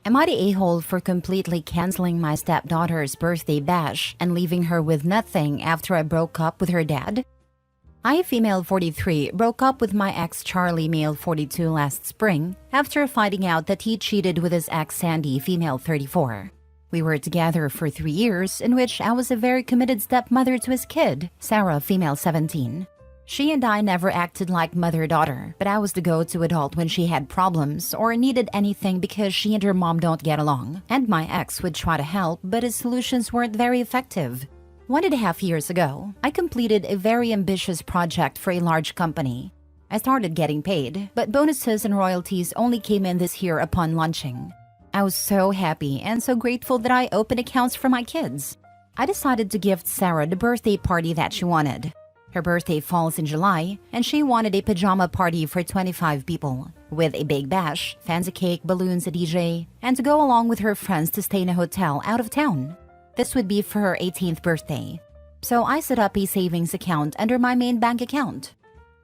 Am I the a-hole for completely canceling my stepdaughter's birthday bash and leaving her with nothing after I broke up with her dad? I, female 43, broke up with my ex Charlie, male 42, last spring after finding out that he cheated with his ex Sandy, female 34. We were together for 3 years, in which I was a very committed stepmother to his kid, Sarah, female 17. She and I never acted like mother-daughter, but I was the go-to adult when she had problems or needed anything because she and her mom don't get along, and my ex would try to help, but his solutions weren't very effective. 1.5 years ago, I completed a very ambitious project for a large company. I started getting paid, but bonuses and royalties only came in this year upon launching. I was so happy and so grateful that I opened accounts for my kids. I decided to gift Sarah the birthday party that she wanted. Her birthday falls in July, and she wanted a pajama party for 25 people, with a big bash, fancy cake, balloons, a DJ, and to go along with her friends to stay in a hotel out of town. This would be for her 18th birthday. So I set up a savings account under my main bank account.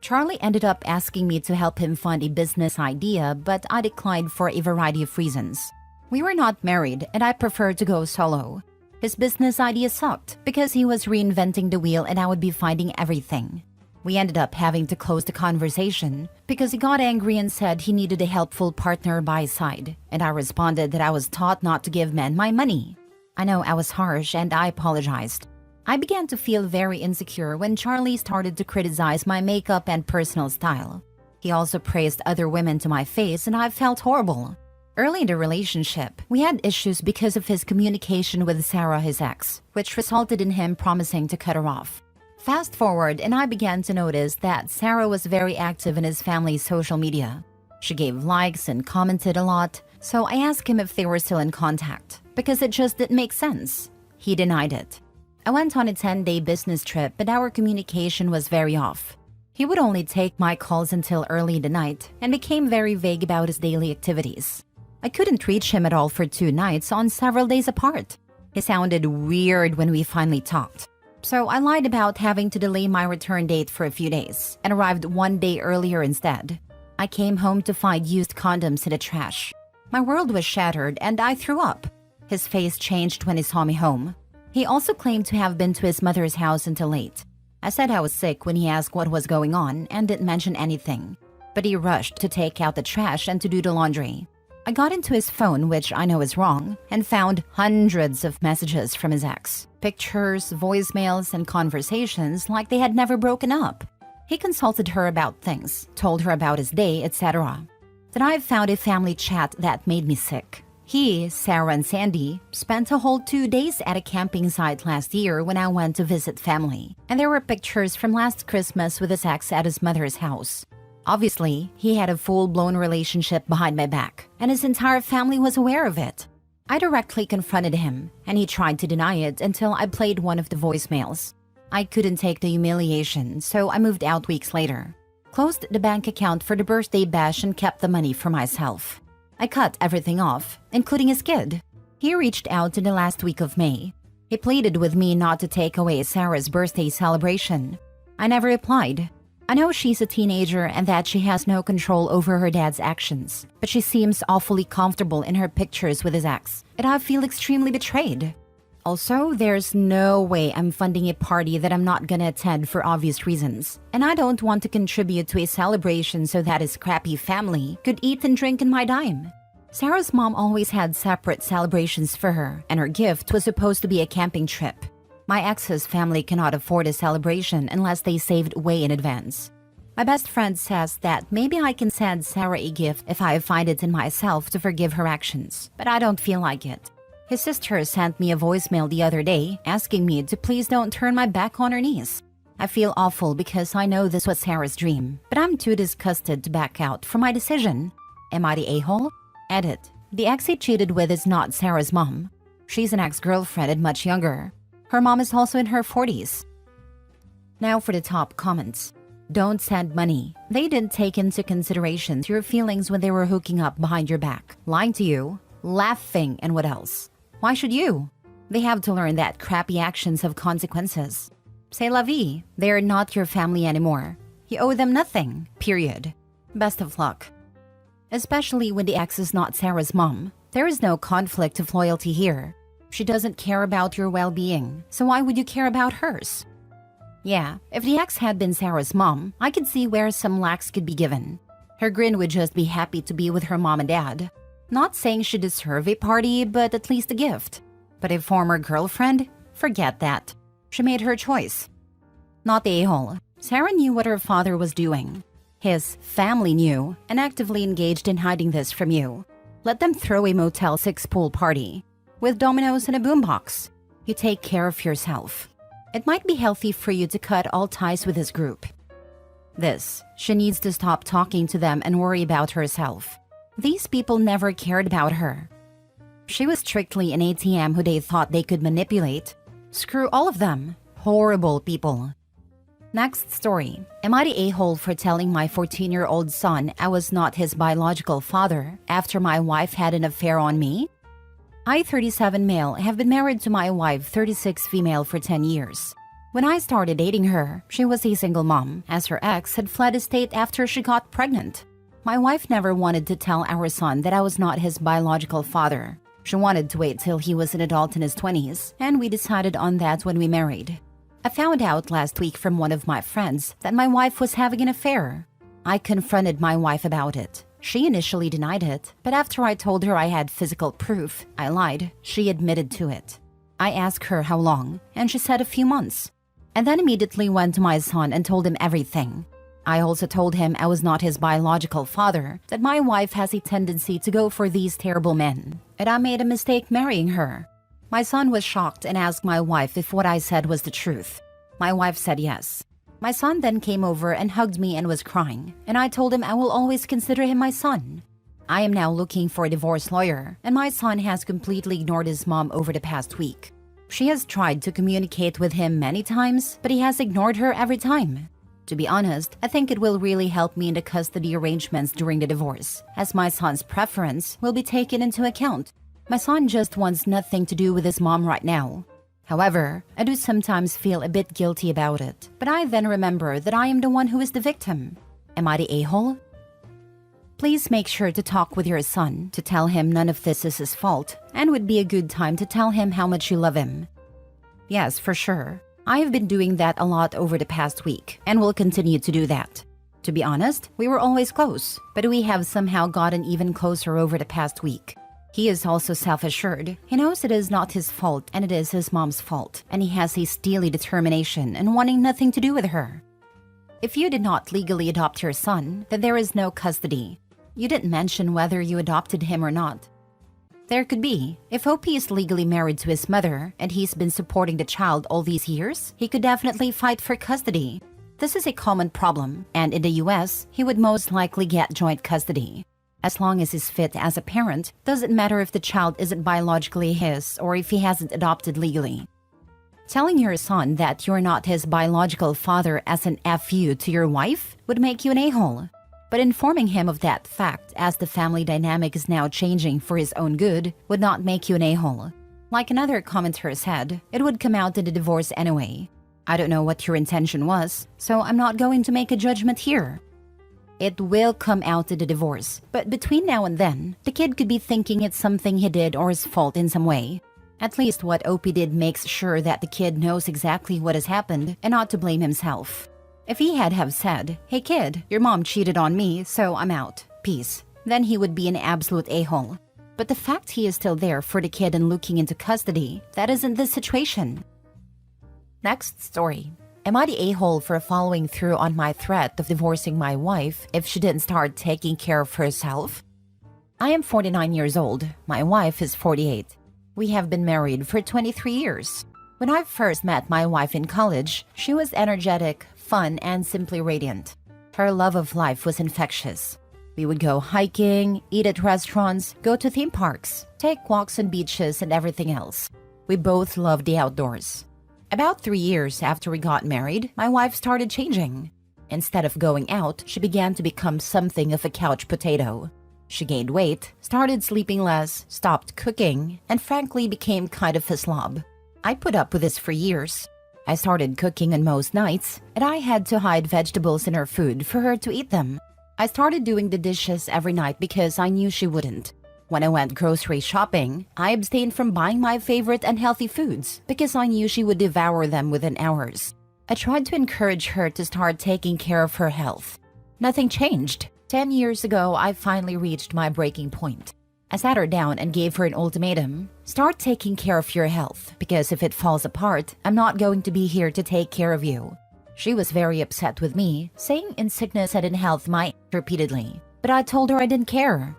Charlie ended up asking me to help him fund a business idea, but I declined for a variety of reasons. We were not married, and I preferred to go solo. His business idea sucked because he was reinventing the wheel and I would be finding everything. We ended up having to close the conversation because he got angry and said he needed a helpful partner by his side, and I responded that I was taught not to give men my money. I know I was harsh and I apologized. I began to feel very insecure when Charlie started to criticize my makeup and personal style. He also praised other women to my face and I felt horrible. Early in the relationship, we had issues because of his communication with Sarah, his ex, which resulted in him promising to cut her off. Fast forward, and I began to notice that Sarah was very active in his family's social media. She gave likes and commented a lot, so I asked him if they were still in contact, because it just didn't make sense. He denied it. I went on a 10-day business trip, but our communication was very off. He would only take my calls until early in the night and became very vague about his daily activities. I couldn't reach him at all for 2 nights on several days apart. He sounded weird when we finally talked. So I lied about having to delay my return date for a few days and arrived 1 day earlier instead. I came home to find used condoms in the trash. My world was shattered and I threw up. His face changed when he saw me home. He also claimed to have been to his mother's house until late. I said I was sick when he asked what was going on and didn't mention anything. But he rushed to take out the trash and to do the laundry. I got into his phone, which I know is wrong, and found hundreds of messages from his ex. Pictures, voicemails, and conversations like they had never broken up. He consulted her about things, told her about his day, etc. Then I found a family chat that made me sick. He, Sarah, and Sandy spent a whole 2 days at a camping site last year when I went to visit family, and there were pictures from last Christmas with his ex at his mother's house. Obviously, he had a full-blown relationship behind my back, and his entire family was aware of it. I directly confronted him, and he tried to deny it until I played one of the voicemails. I couldn't take the humiliation, so I moved out weeks later. Closed the bank account for the birthday bash and kept the money for myself. I cut everything off, including his kid. He reached out in the last week of May. He pleaded with me not to take away Sarah's birthday celebration. I never replied. I know she's a teenager and that she has no control over her dad's actions, but she seems awfully comfortable in her pictures with his ex, and I feel extremely betrayed. Also, there's no way I'm funding a party that I'm not gonna attend for obvious reasons, and I don't want to contribute to a celebration so that his crappy family could eat and drink in my dime. Sarah's mom always had separate celebrations for her, and her gift was supposed to be a camping trip. My ex's family cannot afford a celebration unless they saved way in advance. My best friend says that maybe I can send Sarah a gift if I find it in myself to forgive her actions, but I don't feel like it. His sister sent me a voicemail the other day asking me to please don't turn my back on her niece. I feel awful because I know this was Sarah's dream, but I'm too disgusted to back out from my decision. Am I the a-hole? Edit. The ex he cheated with is not Sarah's mom. She's an ex-girlfriend and much younger. Her mom is also in her 40s. Now for the top comments. Don't send money. They didn't take into consideration your feelings when they were hooking up behind your back, lying to you, laughing, and what else? Why should you? They have to learn that crappy actions have consequences. C'est la vie. They are not your family anymore. You owe them nothing. Period. Best of luck. Especially when the ex is not Sarah's mom. There is no conflict of loyalty here. She doesn't care about your well-being, so why would you care about hers? Yeah, if the ex had been Sarah's mom, I could see where some lax could be given. Her grin would just be happy to be with her mom and dad. Not saying she deserved a party, but at least a gift. But a former girlfriend? Forget that. She made her choice. Not the a-hole. Sarah knew what her father was doing. His family knew and actively engaged in hiding this from you. Let them throw a Motel 6 pool party with dominoes and a boombox. You take care of yourself. It might be healthy for you to cut all ties with this group. She needs to stop talking to them and worry about herself. These people never cared about her. She was strictly an ATM who they thought they could manipulate. Screw all of them. Horrible people. Next story. Am I the a-hole for telling my 14-year-old son I was not his biological father after my wife had an affair on me? I, 37 male, have been married to my wife, 36 female, for 10 years. When I started dating her, she was a single mom, as her ex had fled the state after she got pregnant. My wife never wanted to tell our son that I was not his biological father. She wanted to wait till he was an adult in his 20s, and we decided on that when we married. I found out last week from one of my friends that my wife was having an affair. I confronted my wife about it. She initially denied it, but after I told her I had physical proof, I lied. She admitted to it. I asked her how long, and she said a few months. And then immediately went to my son and told him everything. I also told him I was not his biological father, that my wife has a tendency to go for these terrible men, and I made a mistake marrying her. My son was shocked and asked my wife if what I said was the truth. My wife said yes. My son then came over and hugged me and was crying, and I told him I will always consider him my son. I am now looking for a divorce lawyer, and my son has completely ignored his mom over the past week. She has tried to communicate with him many times, but he has ignored her every time. To be honest, I think it will really help me in the custody arrangements during the divorce, as my son's preference will be taken into account. My son just wants nothing to do with his mom right now. However, I do sometimes feel a bit guilty about it, but I then remember that I am the one who is the victim. Am I the a-hole? Please make sure to talk with your son to tell him none of this is his fault, and would be a good time to tell him how much you love him. Yes, for sure. I have been doing that a lot over the past week, and will continue to do that. To be honest, we were always close, but we have somehow gotten even closer over the past week. He is also self-assured. He knows it is not his fault and it is his mom's fault, and he has a steely determination and wanting nothing to do with her. If you did not legally adopt your son, then there is no custody. You didn't mention whether you adopted him or not. There could be. If OP is legally married to his mother and he's been supporting the child all these years, he could definitely fight for custody. This is a common problem, and in the US, he would most likely get joint custody. As long as he's fit as a parent, doesn't matter if the child isn't biologically his or if he hasn't adopted legally. Telling your son that you're not his biological father as an FU to your wife would make you an a-hole. But informing him of that fact, as the family dynamic is now changing for his own good, would not make you an a-hole. Like another commenter said, it would come out in the divorce anyway. I don't know what your intention was, so I'm not going to make a judgment here. It will come out in the divorce, but between now and then, the kid could be thinking it's something he did or his fault in some way. At least what OP did makes sure that the kid knows exactly what has happened and not to blame himself. If he had have said, "Hey kid, your mom cheated on me, so I'm out. Peace," then he would be an absolute a-hole. But the fact he is still there for the kid and looking into custody, that isn't the situation. Next story. Am I the a-hole for following through on my threat of divorcing my wife if she didn't start taking care of herself? I am 49 years old. My wife is 48. We have been married for 23 years. When I first met my wife in college, she was energetic, fun, and simply radiant. Her love of life was infectious. We would go hiking, eat at restaurants, go to theme parks, take walks on beaches, and everything else. We both loved the outdoors. About 3 years after we got married, my wife started changing. Instead of going out, she began to become something of a couch potato. She gained weight, started sleeping less, stopped cooking, and frankly became kind of a slob. I put up with this for years. I started cooking on most nights, and I had to hide vegetables in her food for her to eat them. I started doing the dishes every night because I knew she wouldn't. When I went grocery shopping, I abstained from buying my favorite unhealthy foods because I knew she would devour them within hours. I tried to encourage her to start taking care of her health. Nothing changed. 10 years ago, I finally reached my breaking point. I sat her down and gave her an ultimatum. Start taking care of your health, because if it falls apart, I'm not going to be here to take care of you. She was very upset with me, saying in sickness and in health repeatedly. But I told her I didn't care.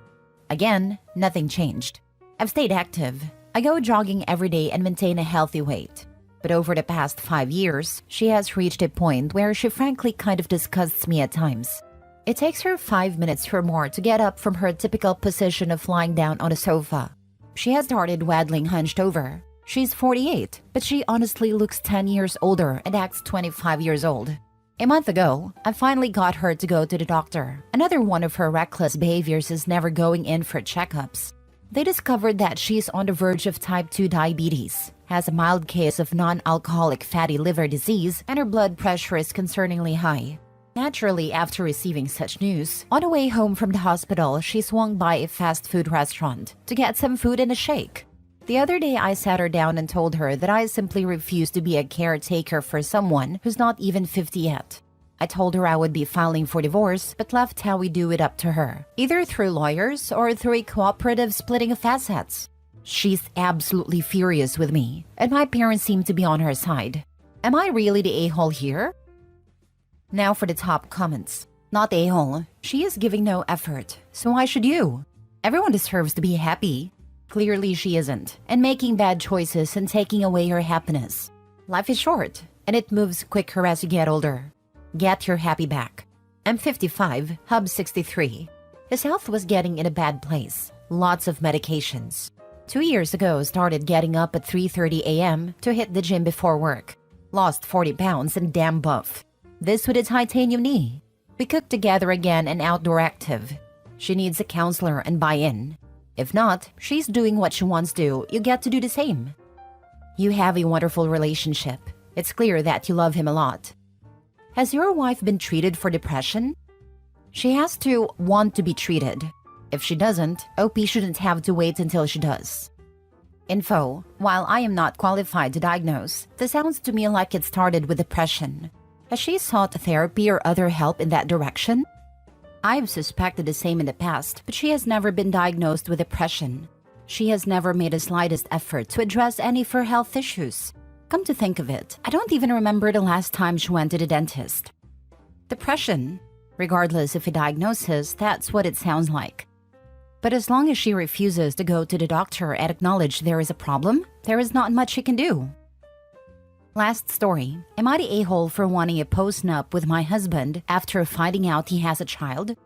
Again, nothing changed. I've stayed active. I go jogging every day and maintain a healthy weight. But over the past 5 years, she has reached a point where she frankly kind of disgusts me at times. It takes her 5 minutes or more to get up from her typical position of lying down on a sofa. She has started waddling hunched over. She's 48, but she honestly looks 10 years older and acts 25 years old. A month ago, I finally got her to go to the doctor. Another one of her reckless behaviors is never going in for checkups. They discovered that she's on the verge of type 2 diabetes, has a mild case of non-alcoholic fatty liver disease, and her blood pressure is concerningly high. Naturally, after receiving such news, on the way home from the hospital, she swung by a fast food restaurant to get some food and a shake. The other day, I sat her down and told her that I simply refuse to be a caretaker for someone who's not even 50 yet. I told her I would be filing for divorce, but left how we do it up to her, either through lawyers or through a cooperative splitting of assets. She's absolutely furious with me, and my parents seem to be on her side. Am I really the a-hole here? Now for the top comments. Not a-hole. She is giving no effort, so why should you? Everyone deserves to be happy. Clearly she isn't, and making bad choices and taking away her happiness. Life is short, and it moves quicker as you get older. Get your happy back. I'm 55, Hub 63. His health was getting in a bad place. Lots of medications. 2 years ago, started getting up at 3:30 a.m. to hit the gym before work. Lost 40 pounds and damn buff. This with a titanium knee. We cook together again and outdoor active. She needs a counselor and buy-in. If not, she's doing what she wants to. You get to do the same. You have a wonderful relationship. It's clear that you love him a lot. Has your wife been treated for depression? She has to want to be treated. If she doesn't, OP shouldn't have to wait until she does. Info. While I am not qualified to diagnose, this sounds to me like it started with depression. Has she sought therapy or other help in that direction? I've suspected the same in the past, but she has never been diagnosed with depression. She has never made the slightest effort to address any of her health issues. Come to think of it, I don't even remember the last time she went to the dentist. Depression. Regardless of a diagnosis, that's what it sounds like. But as long as she refuses to go to the doctor and acknowledge there is a problem, there is not much she can do. Last story. Am I the a-hole for wanting a postnup with my husband after finding out he has a child?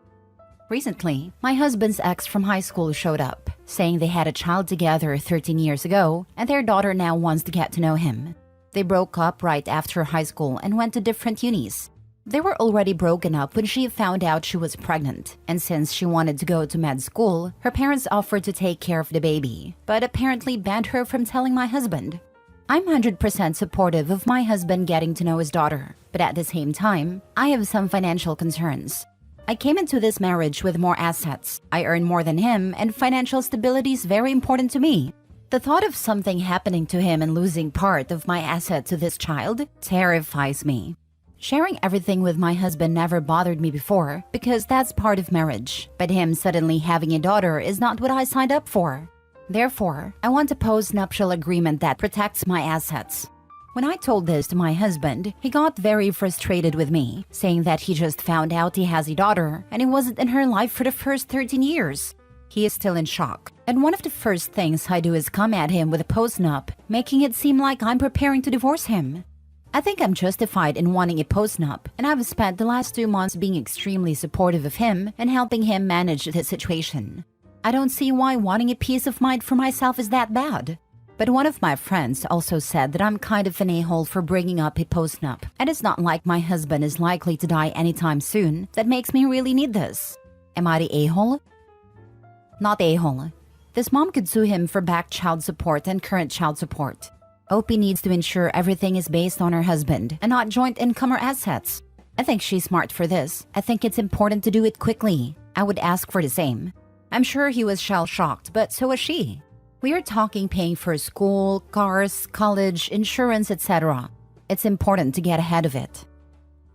Recently, my husband's ex from high school showed up, saying they had a child together 13 years ago and their daughter now wants to get to know him. They broke up right after high school and went to different unis. They were already broken up when she found out she was pregnant, and since she wanted to go to med school, her parents offered to take care of the baby, but apparently banned her from telling my husband. I'm 100% supportive of my husband getting to know his daughter, but at the same time, I have some financial concerns. I came into this marriage with more assets. I earn more than him, and financial stability is very important to me. The thought of something happening to him and losing part of my asset to this child terrifies me. Sharing everything with my husband never bothered me before because that's part of marriage, but him suddenly having a daughter is not what I signed up for. Therefore, I want a post-nuptial agreement that protects my assets. When I told this to my husband, he got very frustrated with me, saying that he just found out he has a daughter and he wasn't in her life for the first 13 years. He is still in shock, and one of the first things I do is come at him with a postnup, making it seem like I'm preparing to divorce him. I think I'm justified in wanting a postnup, and I've spent the last 2 months being extremely supportive of him and helping him manage the situation. I don't see why wanting a peace of mind for myself is that bad. But one of my friends also said that I'm kind of an a-hole for bringing up a postnup, and it's not like my husband is likely to die anytime soon that makes me really need this. Am I the a-hole? Not a-hole. This mom could sue him for back child support and current child support. OP needs to ensure everything is based on her husband and not joint income or assets. I think she's smart for this. I think it's important to do it quickly. I would ask for the same. I'm sure he was shell-shocked, but so was she. We are talking paying for school, cars, college, insurance, etc. It's important to get ahead of it.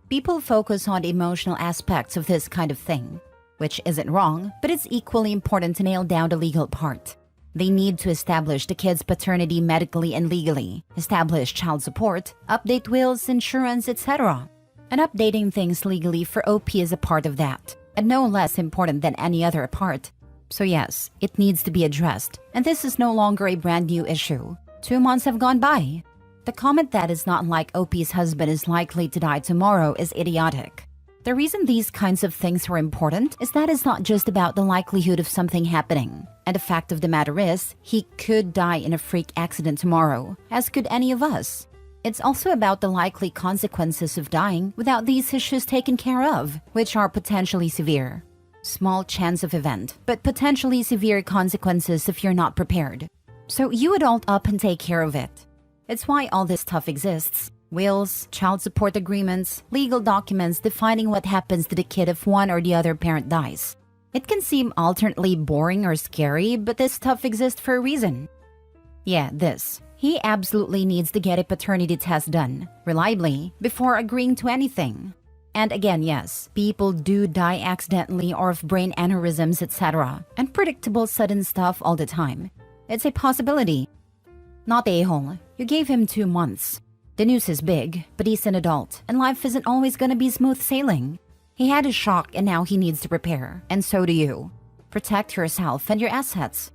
People focus on the emotional aspects of this kind of thing, which isn't wrong, but it's equally important to nail down the legal part. They need to establish the kid's paternity medically and legally, establish child support, update wills, insurance, etc. And updating things legally for OP is a part of that, and no less important than any other part. So yes, it needs to be addressed, and this is no longer a brand new issue. 2 months have gone by. The comment that it's not like OP's husband is likely to die tomorrow is idiotic. The reason these kinds of things are important is that it's not just about the likelihood of something happening. And the fact of the matter is, he could die in a freak accident tomorrow, as could any of us. It's also about the likely consequences of dying without these issues taken care of, which are potentially severe. Small chance of event, but potentially severe consequences if you're not prepared. So you adult up and take care of it. It's why all this stuff exists. Wills, child support agreements, legal documents defining what happens to the kid if one or the other parent dies. It can seem alternately boring or scary, but this stuff exists for a reason. Yeah, this. He absolutely needs to get a paternity test done, reliably, before agreeing to anything. And again, yes, people do die accidentally or of brain aneurysms, etc. Unpredictable sudden stuff all the time. It's a possibility. Not a-hole. You gave him 2 months. The news is big, but he's an adult, and life isn't always gonna be smooth sailing. He had a shock and now he needs to prepare, and so do you. Protect yourself and your assets.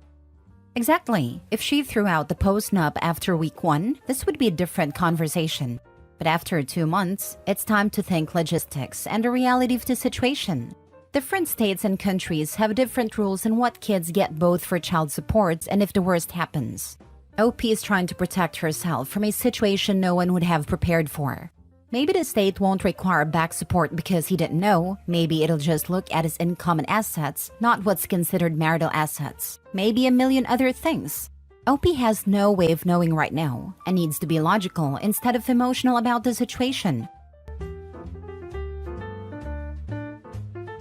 Exactly. If she threw out the postnup after week 1, this would be a different conversation. But after 2 months, it's time to think logistics and the reality of the situation. Different states and countries have different rules on what kids get both for child support and if the worst happens. OP is trying to protect herself from a situation no one would have prepared for. Maybe the state won't require back support because he didn't know. Maybe it'll just look at his income and assets, not what's considered marital assets. Maybe a million other things. OP has no way of knowing right now and needs to be logical instead of emotional about the situation.